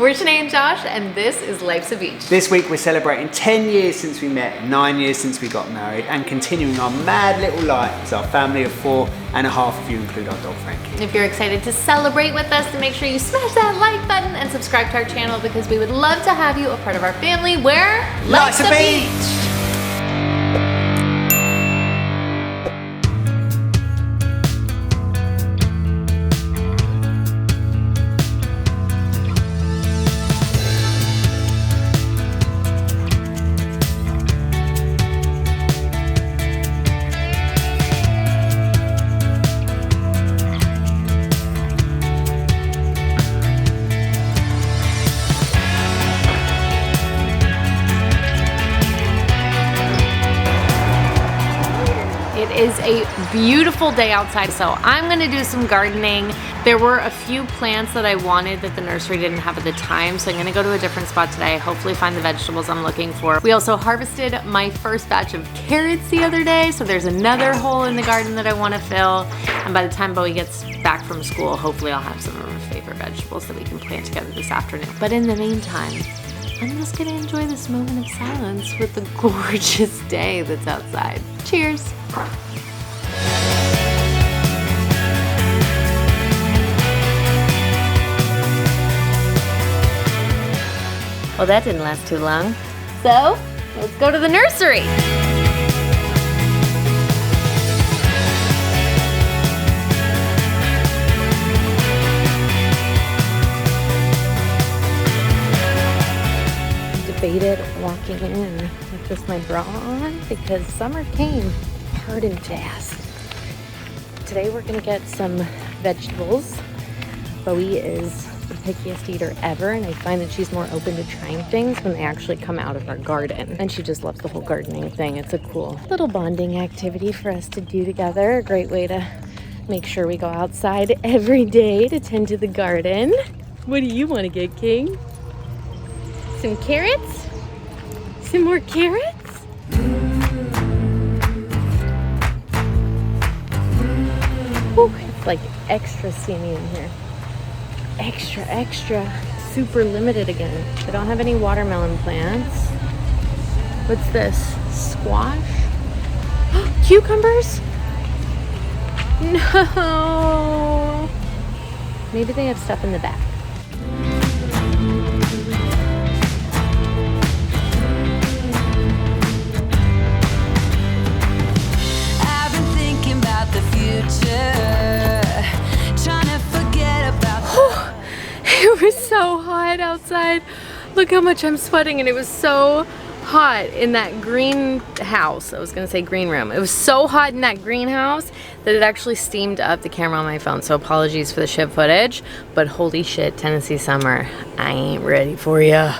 We're Shenae and Josh, and this is Life's a Beech. This week we're celebrating 10 years since we met, 9 years since we got married, and continuing our mad little lives. Our family of 4.5 if you include our dog Frankie. If you're excited to celebrate with us, then make sure you smash that like button and subscribe to our channel because we would love to have you a part of our family where Life's a Beech. It is a beautiful day outside, so I'm gonna do some gardening. There were a few plants that I wanted that the nursery didn't have at the time, so I'm gonna go to a different spot today, hopefully find the vegetables I'm looking for. We also harvested my first batch of carrots the other day, so there's another hole in the garden that I wanna fill. And by the time Bowie gets back from school, hopefully I'll have some of our favorite vegetables that we can plant together this afternoon. But in the meantime, I'm just gonna enjoy this moment of silence with the gorgeous day that's outside. Cheers. Well, that didn't last too long. So, let's go to the nursery. Debated walking in with just my bra on because summer came hard and fast. Today we're gonna get some vegetables. Bowie is the pickiest eater ever, and I find that she's more open to trying things when they actually come out of our garden. And she just loves the whole gardening thing. It's a cool little bonding activity for us to do together. A great way to make sure we go outside every day to tend to the garden. What do you want to get, King? Some carrots? Some more carrots? Whew, it's like extra steamy in here. Extra, super limited again. They don't have any watermelon plants. What's this? Squash? Cucumbers? No. Maybe they have stuff in the back. I've been thinking about the future, trying to forget about It was so hot outside. Look how much I'm sweating, and it was so hot in that greenhouse. I was gonna say green room. It was so hot in that greenhouse that it actually steamed up the camera on my phone. So apologies for the shit footage, but holy shit, Tennessee summer. I ain't ready for ya.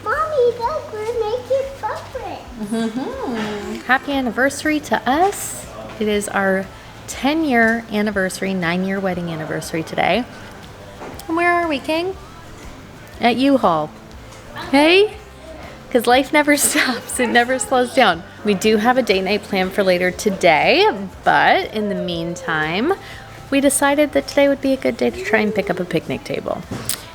Mommy, look, we're making footprints. Happy anniversary to us. It is our 10-year anniversary, 9-year wedding anniversary today. And where are we, King? At U-Haul. Hey? Because life never stops. It never slows down. We do have a date night planned for later today, but in the meantime, we decided that today would be a good day to try and pick up a picnic table.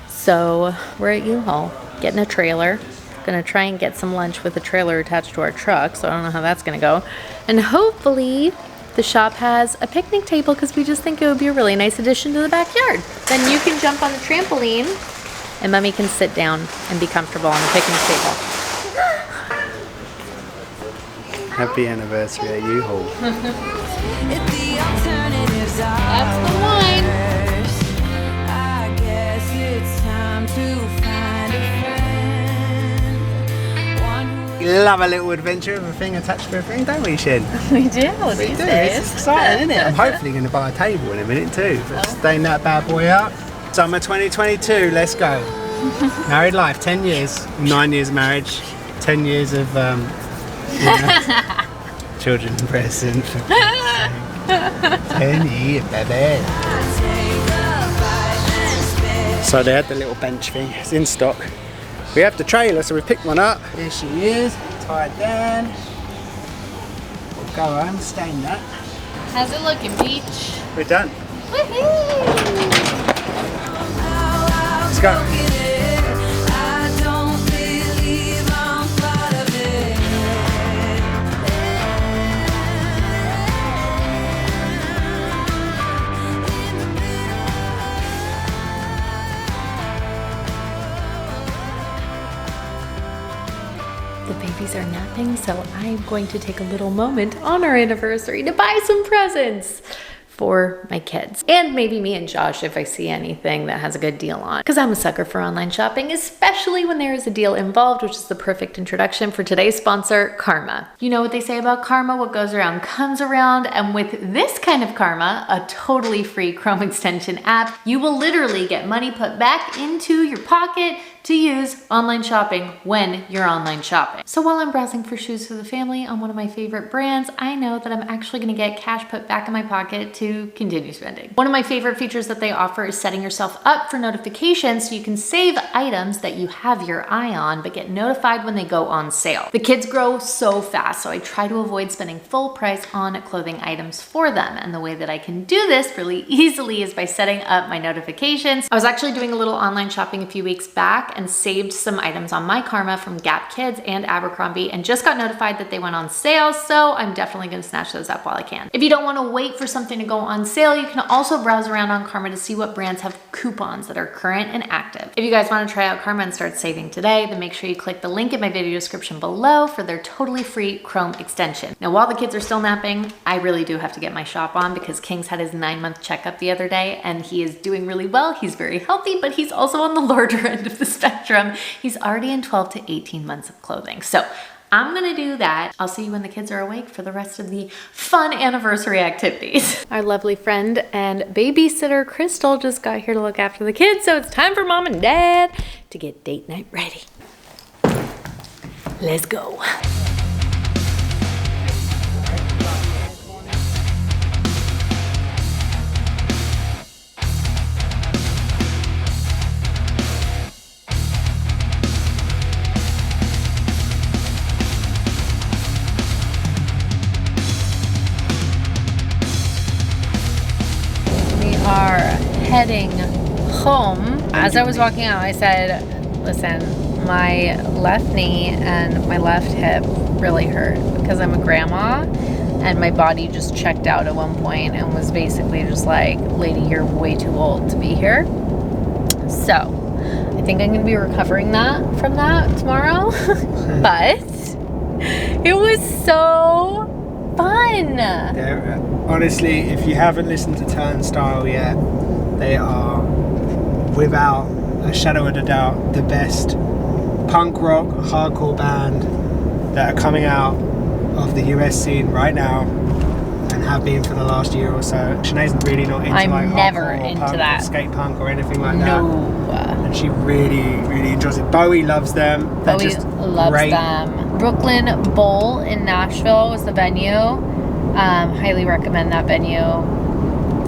So we're at U-Haul, getting a trailer. Gonna try and get some lunch with a trailer attached to our truck, so I don't know how that's gonna go. And hopefully, the shop has a picnic table because we just think it would be a really nice addition to the backyard. Then you can jump on the trampoline and Mommy can sit down and be comfortable on the picnic table. Happy anniversary at U-Haul. if the alternatives are That's the one. worse. I guess it's time to find a friend. One who We love a little adventure with a thing attached to a thing, don't we, Shen? We do We do. It's exciting, isn't it? I'm hopefully going to buy a table in a minute too. But staying that bad boy up. Summer 2022, let's go. Married life, 10 years, 9 years marriage, 10 years of children present. 10 years, baby. So they had the little bench thing, it's in stock. We have the trailer, so we picked one up. Here she is, tied down. We'll go home, stain that. How's it looking, Beech? We're done. Woohoo! Let's go. the babies are napping, so I'm going to take a little moment on our anniversary to buy some presents for my kids. And maybe me and Josh if I see anything that has a good deal on. Because I'm a sucker for online shopping, especially when there is a deal involved, which is the perfect introduction for today's sponsor, Karma. You know what they say about karma, what goes around comes around, and with this kind of karma, a totally free Chrome extension app, you will literally get money put back into your pocket to use online shopping when you're online shopping. So while I'm browsing for shoes for the family on one of my favorite brands, I know that I'm actually gonna get cash put back in my pocket to continue spending. One of my favorite features that they offer is setting yourself up for notifications so you can save items that you have your eye on but get notified when they go on sale. The kids grow so fast, so I try to avoid spending full price on clothing items for them. And the way that I can do this really easily is by setting up my notifications. I was actually doing a little online shopping a few weeks back and saved some items on my Karma from Gap Kids and Abercrombie and just got notified that they went on sale, so I'm definitely gonna snatch those up while I can. If you don't wanna wait for something to go on sale, you can also browse around on Karma to see what brands have coupons that are current and active. If you guys wanna try out Karma and start saving today, then make sure you click the link in my video description below for their totally free Chrome extension. Now, while the kids are still napping, I really do have to get my shop on because King's had his 9-month checkup the other day and he is doing really well. He's very healthy, but he's also on the larger end of the spectrum. He's already in 12 to 18 months of clothing. So I'm gonna do that. I'll see you when the kids are awake for the rest of the fun anniversary activities. Our lovely friend and babysitter Crystal just got here to look after the kids, so it's time for Mom and Dad to get date night ready. Let's go. Are heading home. As I was walking out, I said, listen, my left knee and my left hip really hurt because I'm a grandma and my body just checked out at one point and was basically just like, lady, you're way too old to be here. So I think I'm gonna be recovering from that tomorrow. But it was so fun. Yeah, honestly, if you haven't listened to Turnstile yet, they are, without a shadow of a doubt, the best punk rock hardcore band that are coming out of the US scene right now and have been for the last year or so. Shenae's really not into I'm never hardcore into punk that. or skate punk or anything like No. that. And she really enjoys it. Bowie loves them. They're Bowie just loves great. them. Brooklyn Bowl in Nashville was the venue. Highly recommend that venue.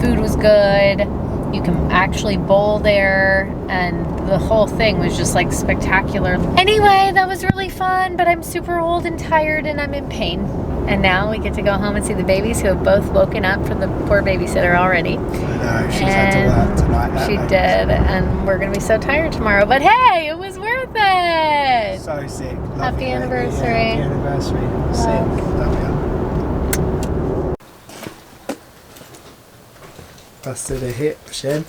Food was good. You can actually bowl there, and the whole thing was just like spectacular. Anyway, that was really fun, but I'm super old and tired and I'm in pain. And now we get to go home and see the babies who have both woken up from the poor babysitter already. I know, she's had to work tonight. She did, and we're gonna be so tired tomorrow, but hey, it was worth it. So sick. Happy anniversary. Yeah, happy anniversary. Sick. Love you. Busted a hip, Shen.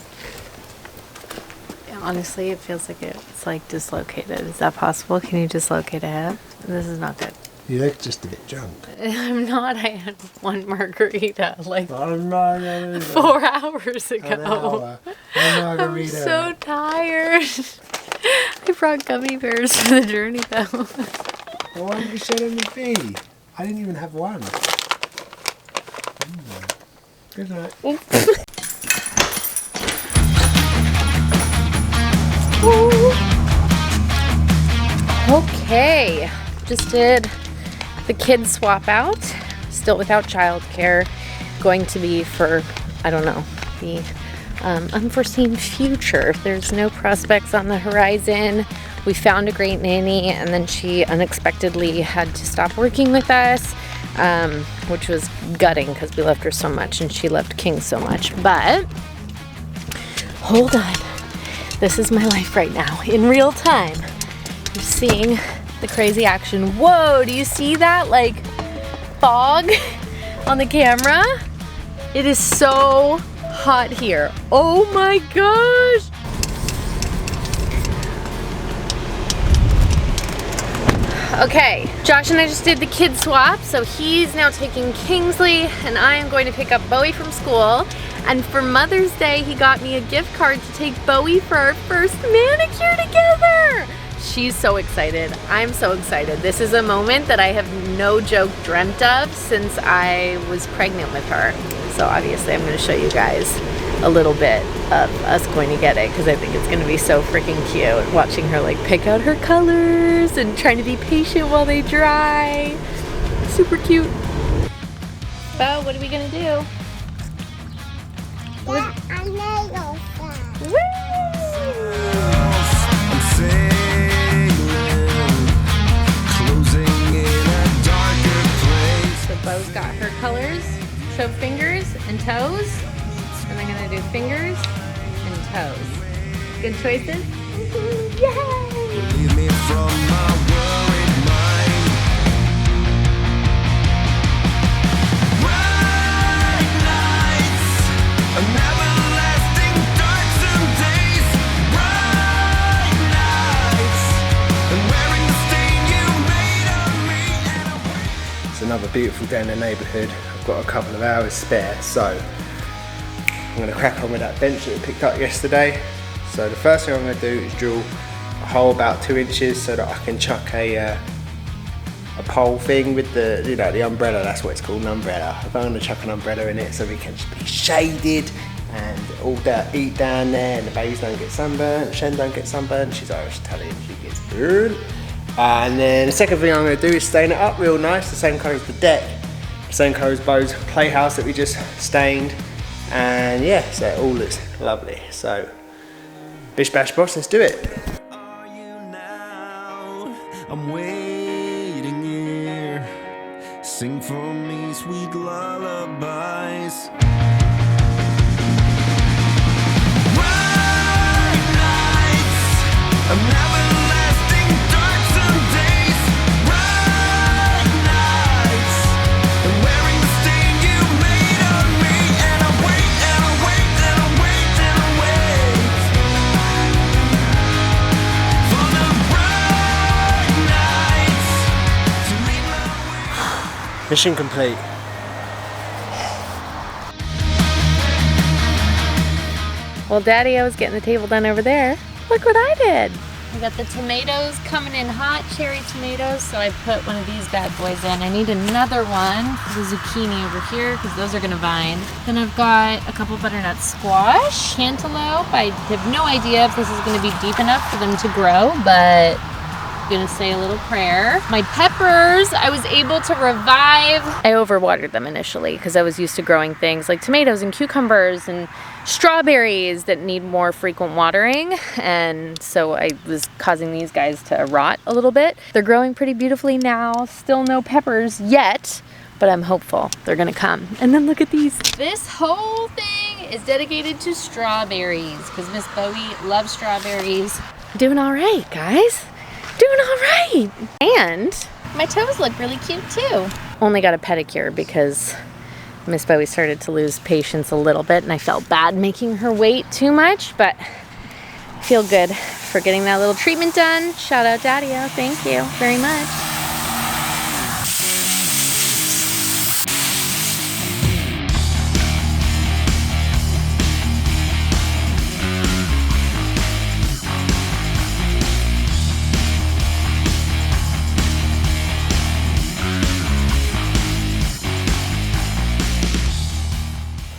Honestly, it feels like it's like dislocated. Is that possible? Can you dislocate a hip? This is not good. You look just a bit drunk. I'm not. I had one margarita like 4 hours ago. An hour. One I'm margarita. so tired. I brought gummy bears for the journey though. Well, why didn't you show them the bee? I didn't even have one. Good night. Okay, just did the kids swap out, still without childcare, going to be for, I don't know, the unforeseen future. There's no prospects on the horizon. We found a great nanny and then she unexpectedly had to stop working with us, which was gutting because we loved her so much and she loved King so much. But hold on, this is my life right now in real time. You're seeing the crazy action. Whoa, do you see that like fog on the camera? It is so hot here. Oh my gosh. Okay, Josh and I just did the kid swap, so he's now taking Kingsley, and I am going to pick up Bowie from school. And for Mother's Day, he got me a gift card to take Bowie for our first manicure together. She's so excited. I'm so excited. This is a moment that I have no joke dreamt of since I was pregnant with her. So obviously I'm going to show you guys a little bit of us going to get it because I think it's going to be so freaking cute. Watching her like pick out her colors and trying to be patient while they dry. Super cute. Bo, what are we going to do? Yeah, I know that. Woo! So Bo's got her colors. Show fingers and toes. And I'm gonna do fingers and toes. Good choices? Yay! Leave me from my worried mind. Bright nights, an everlasting darksome days. Bright nights, and wearing the stain you made of me. It's another beautiful day in the neighbourhood. I've got a couple of hours spare, so I'm going to crack on with that bench that we picked up yesterday. So the first thing I'm going to do is drill a hole about 2 inches so that I can chuck a pole thing with the, you know, the umbrella. That's what it's called, an umbrella. I'm going to chuck an umbrella in it so we can just be shaded and all that eat down there, and the babies don't get sunburnt, Shen don't get sunburnt. She's Irish Italian, she gets burnt. And then the second thing I'm going to do is stain it up real nice, the same colour as the deck, the same colour as Bo's playhouse that we just stained. And yeah, so it all looks lovely. So, bish bash bosh, let's do it. Are you now? I'm waiting here. Sing for me sweet lullabies. Bright nights, an everlasting darksome days. Bright nights, and wearing the stain you made of me. And I wait, and I wait, and I wait, and I wait for the bright nights to lead my way. Mission complete. Well, Daddy-O was getting the table done over there. Look what I did. I got the tomatoes coming in hot, cherry tomatoes, so I put one of these bad boys in. I need another one for the zucchini over here because those are gonna vine. Then I've got a couple butternut squash, cantaloupe. I have no idea if this is gonna be deep enough for them to grow, but I'm gonna say a little prayer. My peppers, I was able to revive. I overwatered them initially because I was used to growing things like tomatoes and cucumbers and strawberries that need more frequent watering, and so I was causing these guys to rot a little bit. They're growing pretty beautifully now. Still no peppers yet, but I'm hopeful they're gonna come. And then look at these. This whole thing is dedicated to strawberries because Miss Bowie loves strawberries. Doing all right, guys. Doing all right. And my toes look really cute too. Only got a pedicure because Miss Bowie started to lose patience a little bit and I felt bad making her wait too much, but I feel good for getting that little treatment done. Shout out Daddy-O, thank you very much.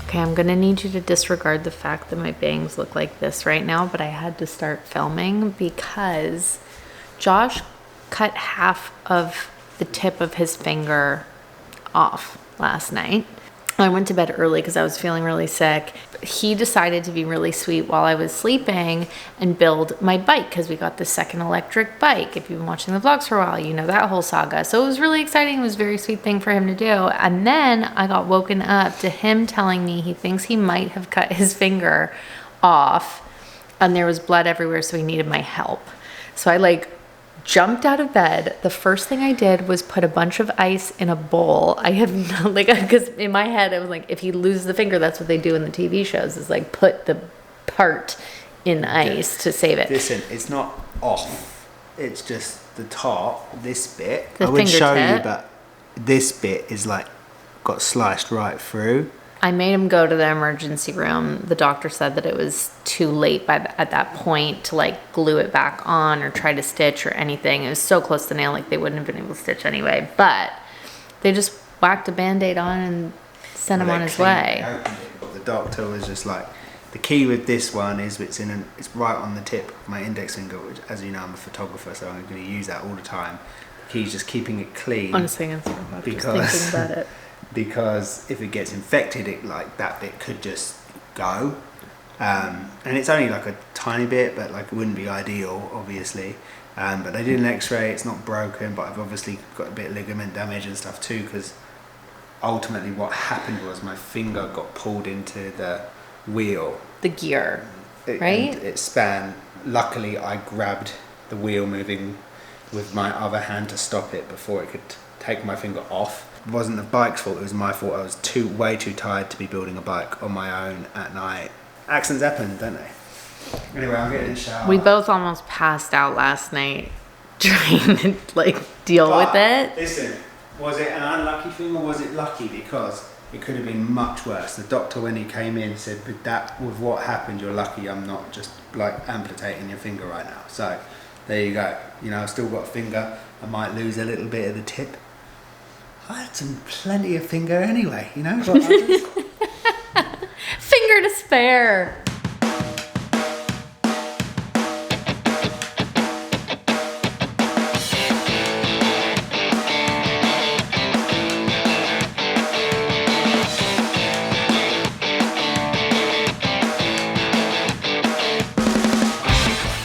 Okay, I'm gonna need you to disregard the fact that my bangs look like this right now, but I had to start filming because Josh cut half of the tip of his finger off last night. I went to bed early because I was feeling really sick. He decided to be really sweet while I was sleeping and build my bike because we got the second electric bike. If you've been watching the vlogs for a while, you know that whole saga. So it was really exciting. It was a very sweet thing for him to do. And then I got woken up to him telling me he thinks he might have cut his finger off and there was blood everywhere, so he needed my help. So I jumped out of bed. The first thing I did was put a bunch of ice in a bowl. I have no, because in my head I was like, if he loses the finger, that's what they do in the TV shows, is put the part in ice to save it. Listen, it's not off. it's just the top, this bit. The I would show you, fingertip. but this bit is like got sliced right through. I made him go to the emergency room. The doctor said that it was too late at that point to like glue it back on or try to stitch or anything. It was so close to nail, like they wouldn't have been able to stitch anyway. But they just whacked a Band-Aid on and sent him on his way. The doctor was just like, the key with this one is it's right on the tip of my index finger, which, as you know, I'm a photographer, so I'm going to use that all the time. The key's just keeping it clean. Honestly, I'm just thinking about it. Because if it gets infected, like that bit could just go. And it's only like a tiny bit, but like it wouldn't be ideal, obviously. But they did an X-ray. It's not broken, but I've obviously got a bit of ligament damage and stuff too. Because ultimately, what happened was my finger got pulled into the wheel. The gear, right? And it span. Luckily, I grabbed the wheel moving with my other hand to stop it before it could take my finger off. It wasn't the bike's fault, it was my fault. I was way too tired to be building a bike on my own at night. Accidents happen, don't they? Anyway, I'm getting in the shower. We both almost passed out last night trying to like deal with it. Listen, was it an unlucky thing or was it lucky? Because it could have been much worse. The doctor, when he came in, said, with what happened, you're lucky I'm not just like amputating your finger right now. So there you go. You know, I've still got a finger. I might lose a little bit of the tip. I had plenty of finger anyway, you know. Finger to spare.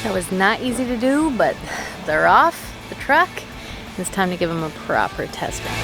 That was not easy to do, but they're off the truck. It's time to give them a proper test run.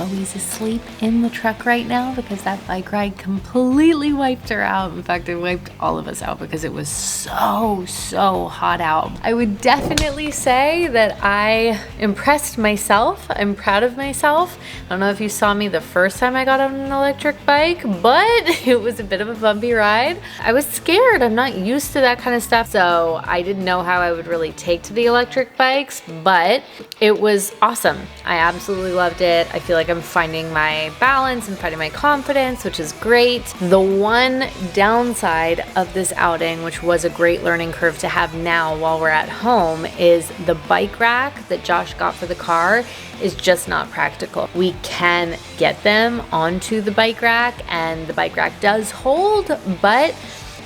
Chloe's asleep in the truck right now because that bike ride completely wiped her out. In fact, it wiped all of us out because it was so hot out. I would definitely say that I impressed myself. I'm proud of myself. I don't know if you saw me the first time I got on an electric bike, but it was a bit of a bumpy ride. I was scared. I'm not used to that kind of stuff, so I didn't know how I would really take to the electric bikes, but it was awesome. I absolutely loved it. I feel like I'm finding my balance and finding my confidence, which is great. The one downside of this outing, which was a great learning curve to have now while we're at home, is the bike rack that Josh got for the car is just not practical. We can get them onto the bike rack and the bike rack does hold, but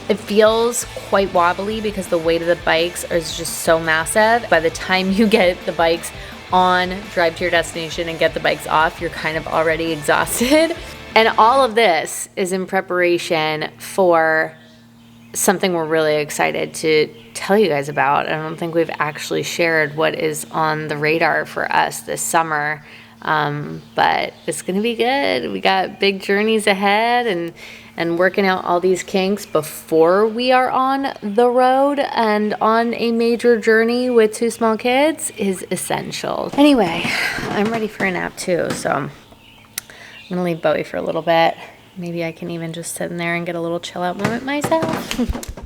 it feels quite wobbly because the weight of the bikes is just so massive. By the time you get the bikes on, drive to your destination and get the bikes off, you're kind of already exhausted. And all of this is in preparation for something we're really excited to tell you guys about. I don't think we've actually shared what is on the radar for us this summer, but it's gonna be good. We got big journeys ahead, and working out all these kinks before we are on the road and on a major journey with 2 small kids is essential. Anyway, I'm ready for a nap too, so I'm gonna leave Bowie for a little bit. Maybe I can even just sit in there and get a little chill out moment myself.